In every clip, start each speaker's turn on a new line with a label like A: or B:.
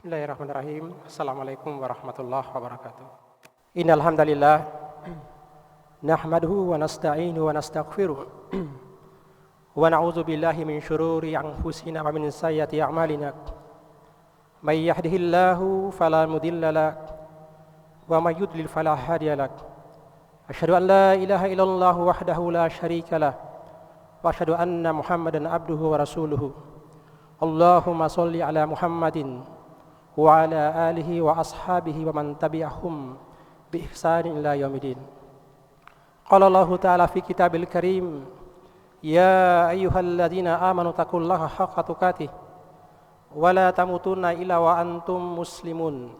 A: Bismillahirrahmanirrahim. Assalamualaikum warahmatullahi wabarakatuh. Innal hamdalillah nahmaduhu wa nasta'inu wa nastaghfiruh wa na'udzu billahi min shururi anfusina wa min sayyiati a'malina. May yahdihillahu fala mudilla lahu wa may yudlil fala hadiya lahu. Asyhadu an la ilaha illallah wahdahu la syarika lahu wa asyhadu anna Muhammadan abduhu wa rasuluhu. Allahumma shalli ala Muhammadin wa ala alihi wa ashabihi wa man tabi'ahum bi ihsanin ila yaumidin. Qala Allah ta'ala fi kitabil karim, ya ayyuhalladzina amanu taqullaha haqqa tuqatih wa la tamutunna illa wa antum muslimun.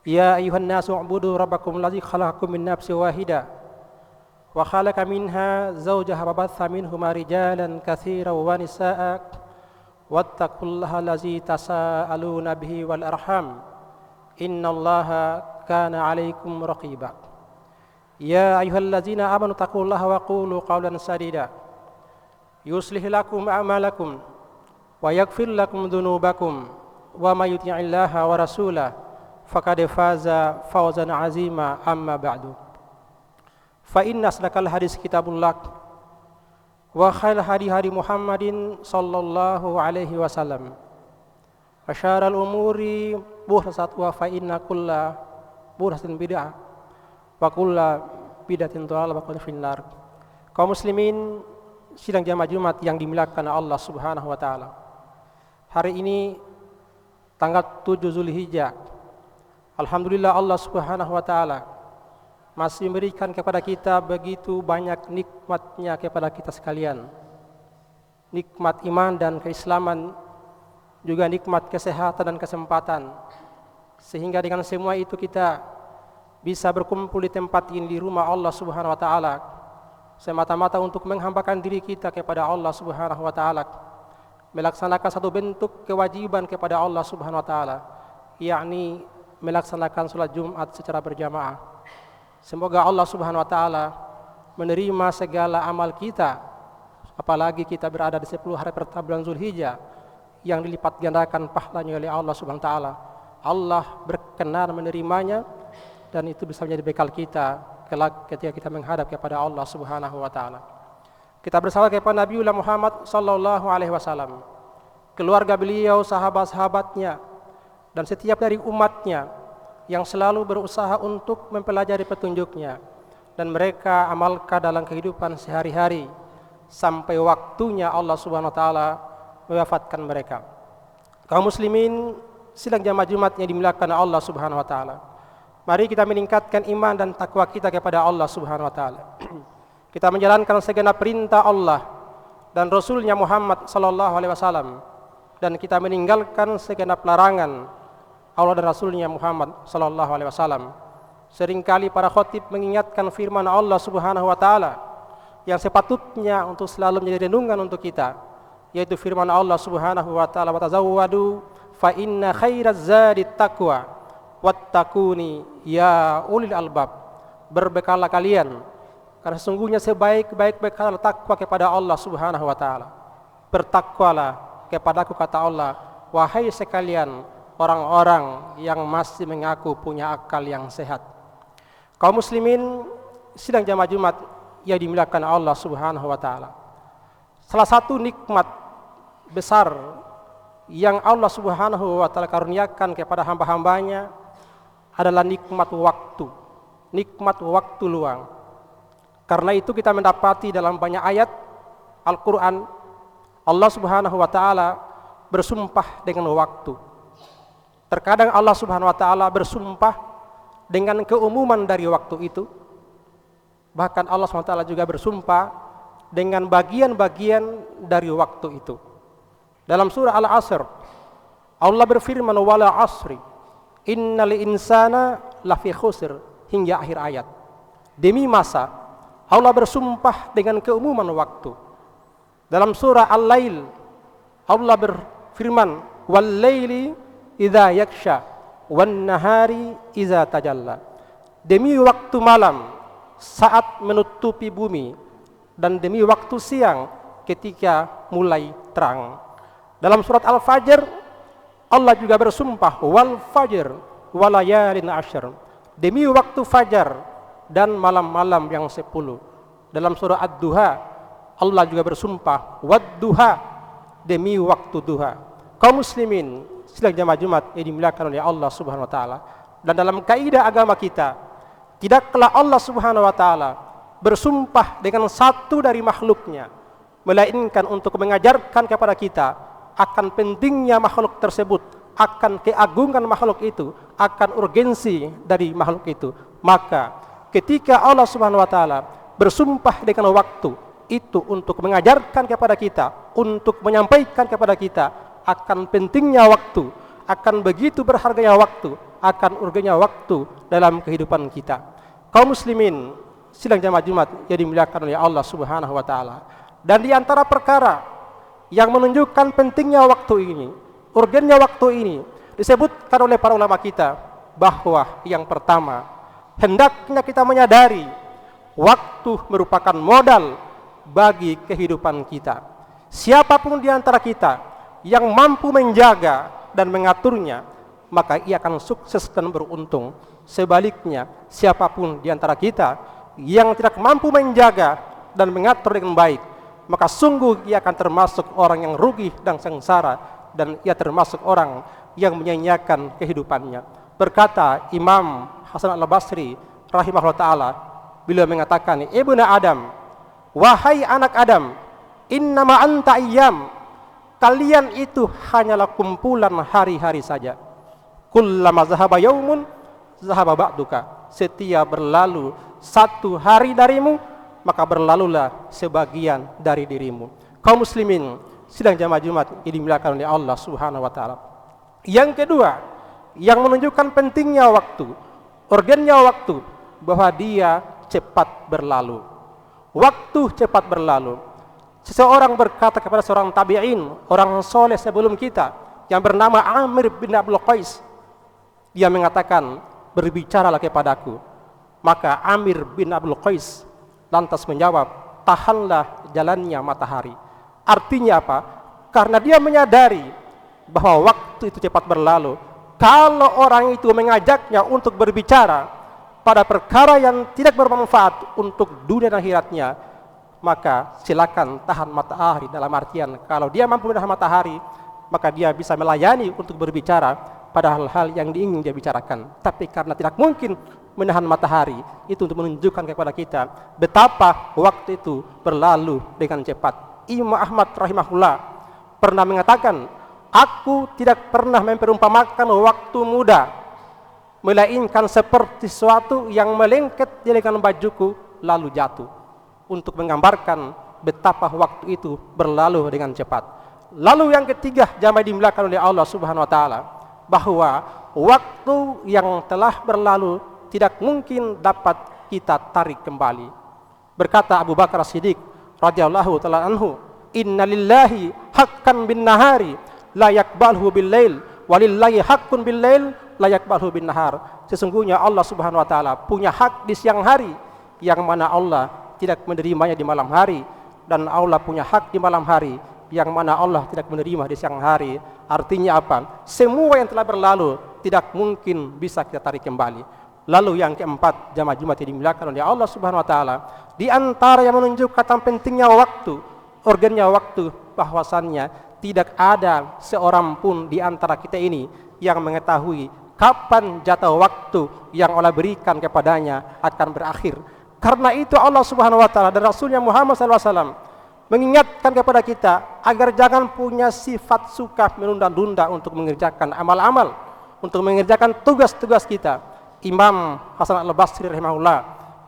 A: Ya ayyuhan nasu u'budu rabbakum alladzi khalaqakum min nafsin wahidah wa khalaqa minha zawjaha wa batha minhuma rijalan katsiran wa nisaa'a wattaqullaha allazi tasaaluna bihi wal arham innallaha kana 'alaikum raqiba. Ya ayyuhallazina amanu taqullaha wa qulu qawlan sadida yuslih lakum a'malakum wa yaghfir lakum dhunubakum wa may yuti'illaha wa rasulahu faqad faza fawzan 'azima. Amma ba'du, fa inna asdaqal hadis kitabullah wa khairal hadi Muhammadin sallallahu alaihi wasallam wa syarrul umuri muhdatsatuha fa inna kulla muhdatsatin bid'ah wa kulla bid'atin dhalalah wa kullu finnar. Kaum muslimin sidang jamaah Jumat yang dimuliakan Allah Subhanahu wa taala. Hari ini tanggal 7 Zulhijjah. Alhamdulillah Allah Subhanahu wa taala masih memberikan kepada kita begitu banyak nikmatnya kepada kita sekalian. Nikmat iman dan keislaman, juga nikmat kesehatan dan kesempatan. Sehingga dengan semua itu kita bisa berkumpul di tempat ini, di rumah Allah Subhanahu wa taala, semata-mata untuk menghambakan diri kita kepada Allah Subhanahu wa taala, melaksanakan satu bentuk kewajiban kepada Allah Subhanahu wa taala, yakni melaksanakan salat Jumat secara berjamaah. Semoga Allah Subhanahu wa taala menerima segala amal kita, apalagi kita berada di 10 hari pertama bulan Zulhijjah yang dilipat gandakan pahalanya oleh Allah Subhanahu wa taala. Allah berkenan menerimanya dan itu bisa menjadi bekal kita kelak ketika kita menghadap kepada Allah Subhanahu wa taala. Kita bersalawat kepada Nabiullah Muhammad sallallahu alaihi wasallam, keluarga beliau, sahabat-sahabatnya dan setiap dari umatnya yang selalu berusaha untuk mempelajari petunjuknya dan mereka amalkan dalam kehidupan sehari-hari sampai waktunya Allah Subhanahu wa taala mewafatkan mereka. Kaum muslimin sidang jamaah Jumat yang dimuliakan Allah Subhanahu wa taala, mari kita meningkatkan iman dan takwa kita kepada Allah Subhanahu wa taala. Kita menjalankan segenap perintah Allah dan Rasulnya Muhammad sallallahu alaihi wasallam, dan kita meninggalkan segenap larangan Allah dan Rasulnya Muhammad sallallahu alaihi wasallam. Seringkali para khatib mengingatkan firman Allah Subhanahu wa taala yang sepatutnya untuk selalu menjadi renungan untuk kita, yaitu firman Allah Subhanahu wa taala, wa tazawwadu fa inna khairaz zadi taqwa wattaquni ya ulil albab. Berbekalah kalian karena sesungguhnya sebaik-baik bekal takwa kepada Allah Subhanahu wa taala. Bertakwalah kepadaku, kata Allah, wahai sekalian orang-orang yang masih mengaku punya akal yang sehat. Kaum muslimin sidang jamaah Jumat yang dimuliakan Allah Subhanahu wa taala, salah satu nikmat besar yang Allah Subhanahu wa taala karuniakan kepada hamba-hambanya adalah nikmat waktu luang. Karena itu kita mendapati dalam banyak ayat Al-Qur'an Allah Subhanahu wa taala bersumpah dengan waktu. Terkadang Allah Subhanahu wa taala bersumpah dengan keumuman dari waktu itu. Bahkan Allah Subhanahu wa taala juga bersumpah dengan bagian-bagian dari waktu itu. Dalam surah Al-Asr Allah berfirman, wala asri innal insana lafi khusr, hingga akhir ayat. Demi masa Allah bersumpah dengan keumuman waktu. Dalam surah Al-Lail Allah berfirman, wal laili idza yaksha wan nahari idza tajalla. Demi waktu malam saat menutupi bumi dan demi waktu siang ketika mulai terang. Dalam surat Al-Fajr Allah juga bersumpah wal fajr walayalin ashr, demi waktu fajar dan malam-malam yang 10. Dalam surah Ad-Duha Allah juga bersumpah wad-duha, demi waktu duha. Kaum muslimin sidang jamaah Jumat yang dimuliakan oleh Allah Subhanahu wa taala, dan dalam kaidah agama kita, tidaklah Allah Subhanahu wa taala bersumpah dengan satu dari makhluknya melainkan untuk mengajarkan kepada kita akan pentingnya makhluk tersebut, akan keagungan makhluk itu, akan urgensi dari makhluk itu. Maka ketika Allah Subhanahu wa taala bersumpah dengan waktu itu untuk mengajarkan kepada kita, untuk menyampaikan kepada kita akan pentingnya waktu, akan begitu berharganya waktu, akan urgensinya waktu dalam kehidupan kita. Kaum muslimin sidang jamaah Jumat yang dimuliakan oleh Allah Subhanahu wa taala, dan di antara perkara yang menunjukkan pentingnya waktu ini, urgennya waktu ini, disebutkan oleh para ulama kita bahwa yang pertama, hendaknya kita menyadari waktu merupakan modal bagi kehidupan kita. Siapapun di antara kita yang mampu menjaga dan mengaturnya, maka ia akan sukses dan beruntung. Sebaliknya, siapapun di antara kita yang tidak mampu menjaga dan mengatur dengan baik, maka sungguh ia akan termasuk orang yang rugi dan sengsara, dan ia termasuk orang yang menyia-nyiakan kehidupannya. Berkata Imam Hasan al-Basri rahimahullah ta'ala, beliau mengatakan, Ibnu Adam, wahai anak Adam, innama anta ayyam, kalian itu hanyalah kumpulan hari-hari saja. Kullama zahaba yaumun zahaba ba'duka, setiap berlalu satu hari darimu, maka berlalulah sebagian dari dirimu. Kaum muslimin sidang jamaah Jumat yang dimuliakan oleh Allah Subhanahu wa taala. Yang kedua, yang menunjukkan pentingnya waktu, urgennya waktu, bahwa dia cepat berlalu. Waktu cepat berlalu. Seseorang berkata kepada seorang tabi'in, orang soleh sebelum kita, yang bernama Amir bin Abdul Qais. Dia mengatakan, berbicaralah kepadaku. Maka Amir bin Abdul Qais lantas menjawab, tahanlah jalannya matahari. Artinya apa? Karena dia menyadari bahwa waktu itu cepat berlalu. Kalau orang itu mengajaknya untuk berbicara pada perkara yang tidak bermanfaat untuk dunia dan akhiratnya, maka silakan tahan matahari. Dalam artian, kalau dia mampu menahan matahari, maka dia bisa melayani untuk berbicara pada hal-hal yang ingin dia bicarakan. Tapi karena tidak mungkin menahan matahari, itu untuk menunjukkan kepada kita betapa waktu itu berlalu dengan cepat. Imam Ahmad rahimahullah pernah mengatakan, aku tidak pernah memperumpamakan waktu muda melainkan seperti sesuatu yang melengket di lengan bajuku lalu jatuh, untuk menggambarkan betapa waktu itu berlalu dengan cepat. Lalu yang ketiga, jamaah dimuliakan oleh Allah Subhanahu wa taala, bahwa waktu yang telah berlalu tidak mungkin dapat kita tarik kembali. Berkata Abu Bakar As-Siddiq radhiyallahu ta'ala anhu, inna lillahi haqqan bin nahari la yakbalhu bil lail, walillahi haqqun bil lail la yakbalhu bin nahar. Sesungguhnya Allah Subhanahu wa taala punya hak di siang hari, yang mana Allah tidak menerimanya di malam hari, dan Allah punya hak di malam hari, yang mana Allah tidak menerima di siang hari. Artinya apa? Semua yang telah berlalu tidak mungkin bisa kita tarik kembali. Lalu yang keempat, jamaah Jumat yang dimuliakan oleh Allah Subhanahu wa taala, di antara yang menunjukkan tentang pentingnya waktu, urgennya waktu, bahwasannya tidak ada seorang pun di antara kita ini yang mengetahui kapan jatah waktu yang Allah berikan kepadanya akan berakhir. Karena itu Allah Subhanahu wa taala dan Rasulnya Muhammad SAW mengingatkan kepada kita agar jangan punya sifat suka menunda-nunda untuk mengerjakan amal-amal, untuk mengerjakan tugas-tugas kita. Imam Hasan al-Basri rahimahullah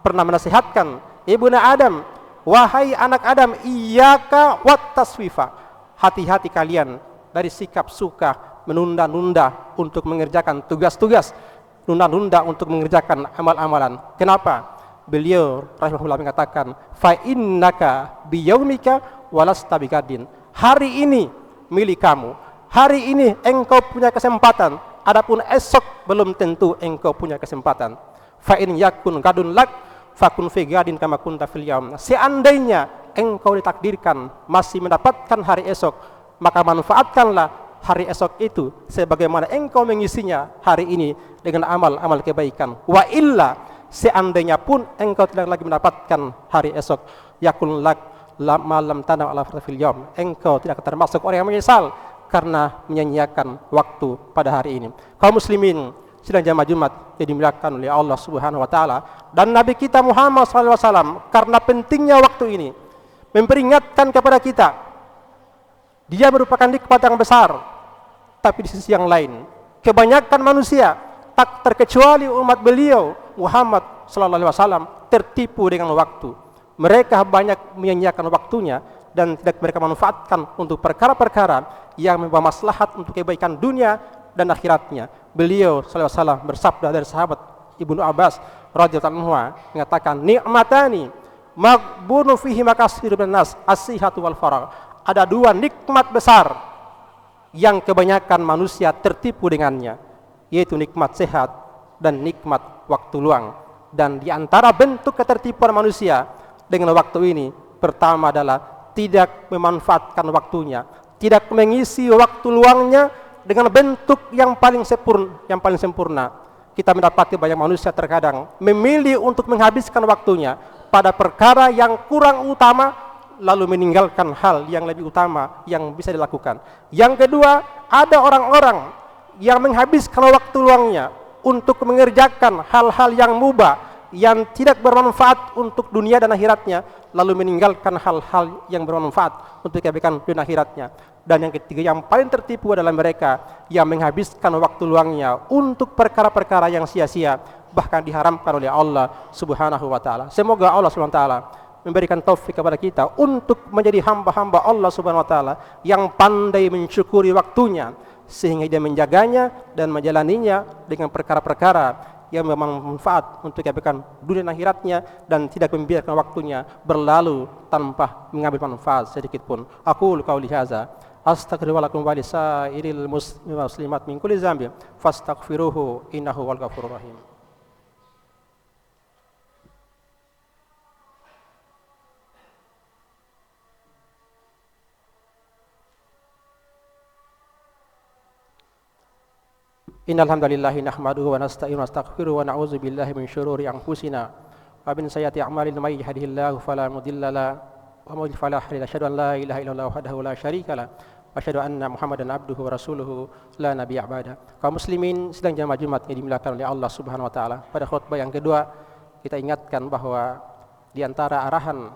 A: pernah menasihatkan, Ibnu Adam, wahai anak Adam, iyyaka wat taswifa, hati-hati kalian dari sikap suka menunda-nunda untuk mengerjakan tugas-tugas, nunda-nunda untuk mengerjakan amal-amalan. Kenapa? Beliau rahimahullah mengatakan, fa innaka biyaumika walasta bigadin, hari ini milik kamu, hari ini engkau punya kesempatan, adapun esok belum tentu engkau punya kesempatan. Fa in yakun gadun lak fakun fi gadin kama kunta fil yaum. Seandainya engkau ditakdirkan masih mendapatkan hari esok, maka manfaatkanlah hari esok itu sebagaimana engkau mengisinya hari ini dengan amal-amal kebaikan. Wa illa, seandainya pun engkau tidak lagi mendapatkan hari esok, yakun lak malam tanam ala fil yawm, engkau tidak akan termasuk orang yang menyesal karena menyanyiakan waktu pada hari ini. Kaum muslimin sidang jamaah Jumat yang dimuliakan oleh Allah Subhanahu wa taala dan Nabi kita Muhammad sallallahu alaihi wasallam, karena pentingnya waktu ini memperingatkan kepada kita, dia merupakan nikmat yang besar. Tapi di sisi yang lain, kebanyakan manusia, tak terkecuali umat beliau Muhammad sallallahu alaihi wasallam, tertipu dengan waktu. Mereka banyak menyia-nyiakan waktunya dan tidak mereka manfaatkan untuk perkara-perkara yang membawa maslahat untuk kebaikan dunia dan akhiratnya. Beliau sallallahu alaihi wasallam bersabda dari sahabat Ibnu Abbas radhiyallahu anhu mengatakan, "Ni'matani maghbunu fihi makasirun nas, as-sihhatu wal faragh." Ada dua nikmat besar yang kebanyakan manusia tertipu dengannya, yaitu nikmat sehat dan nikmat waktu luang. Dan di antara bentuk ketertipuan manusia dengan waktu ini, pertama adalah tidak memanfaatkan waktunya, tidak mengisi waktu luangnya dengan bentuk yang paling sempurna. Kita mendapati banyak manusia terkadang memilih untuk menghabiskan waktunya pada perkara yang kurang utama, lalu meninggalkan hal yang lebih utama yang bisa dilakukan. Yang kedua, ada orang-orang yang menghabiskan waktu luangnya untuk mengerjakan hal-hal yang mubah, yang tidak bermanfaat untuk dunia dan akhiratnya, lalu meninggalkan hal-hal yang bermanfaat untuk kebaikan dunia akhiratnya. Dan yang ketiga, yang paling tertipu adalah mereka yang menghabiskan waktu luangnya untuk perkara-perkara yang sia-sia, bahkan diharamkan oleh Allah Subhanahu wa taala. Semoga Allah Subhanahu wa taala memberikan taufik kepada kita untuk menjadi hamba-hamba Allah Subhanahu wa taala yang pandai mensyukuri waktunya, sehingga dia menjaganya dan menjalaninya dengan perkara-perkara yang bermanfaat untuk kebaikan dunia dan akhiratnya, dan tidak membiarkan waktunya berlalu tanpa mengambil manfaat sedikit pun. Aqulu qauli hadza astaghfiru lakum wa lisairil muslimat min kulli dzambin fastaghfiruhu innahu wal ghafurur rahim. Innal hamdalillah nahmaduhu wa nasta'inuhu wa nastaghfiruhu wa na'udzu billahi min syururi anfusina wa min sayyiati a'malina may yahdihillahu fala mudilla lahu wa may yudlil fala hadiya lahu. Asyhadu an la ilaha illallah wahdahu la syarika lahu wa asyhadu anna Muhammadan abduhu wa rasuluhu la nabiyya ba'da. Kaum muslimin sidang jamaah Jumat yang dimuliakan oleh Allah Subhanahu wa taala, pada khutbah yang kedua kita ingatkan bahwa di antara arahan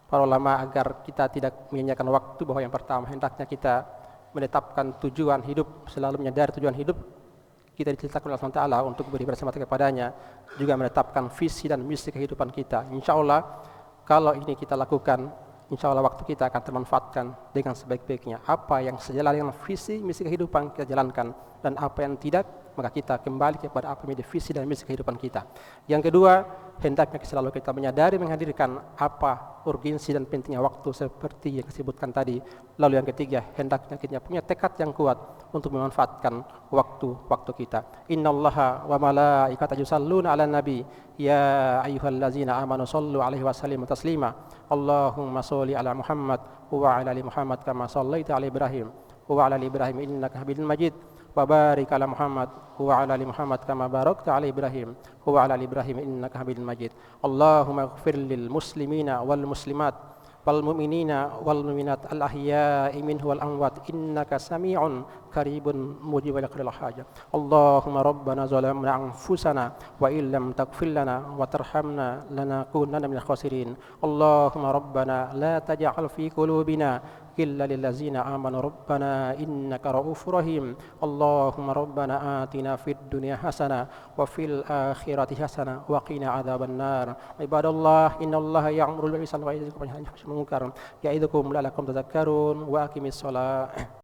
A: para ulama agar kita tidak menyanyiakan waktu, bahwa yang pertama hendaknya kita menetapkan tujuan hidup, selalu menyadari tujuan hidup kita diceritakan oleh Allah Ta'ala untuk beribadah semata kepadanya, juga menetapkan visi dan misi kehidupan kita. Insya Allah kalau ini kita lakukan, insya Allah waktu kita akan termanfaatkan dengan sebaik-baiknya. Apa yang sejalan dengan visi misi kehidupan kita jalankan, dan apa yang tidak, maka kita kembali kepada apa menjadi visi dan misi kehidupan kita. Yang kedua, hendaknya selalu kita menyadari menghadirkan apa urgensi dan pentingnya waktu seperti yang disebutkan tadi. Lalu yang ketiga, hendaknya kita punya tekad yang kuat untuk memanfaatkan waktu-waktu kita. Innallaha wa malaikatahu yusalluna 'alan nabi ya ayyuhallazina amanu shallu 'alaihi wa sallimu taslima. Allahumma shalli 'ala Muhammad wa 'ala ali Muhammad kama shallaita 'ala Ibrahim wa 'ala ali Ibrahim innaka Hamidum Majid. Wa barik 'ala Muhammad wa 'ala ali Muhammad kama barakta 'ala Ibrahim wa 'ala ali Ibrahim innaka Hamidum Majid. Allahumma ighfir lil muslimina wal muslimat wal mu'minina wal mu'minat al ahya'i minhu wal amwat innaka sami'un qaribun mujibul hajat. Allahumma rabbana zalamna anfusana wa illam taghfir lana wa tarhamna lanakunanna minal khasirin. Allahumma rabbana la taj'al fi qulubina إلا للذين آمنوا ربنا إنك رؤوف رحيم. اللهم ربنا آتنا في الدنيا حسنة وفي الآخرة حسنة وقنا عذاب النار. عباد الله إن الله يأمر بالمعروف والنهي عن المنكر يعظكم لعلكم تذكرون وأقيموا الصلاة.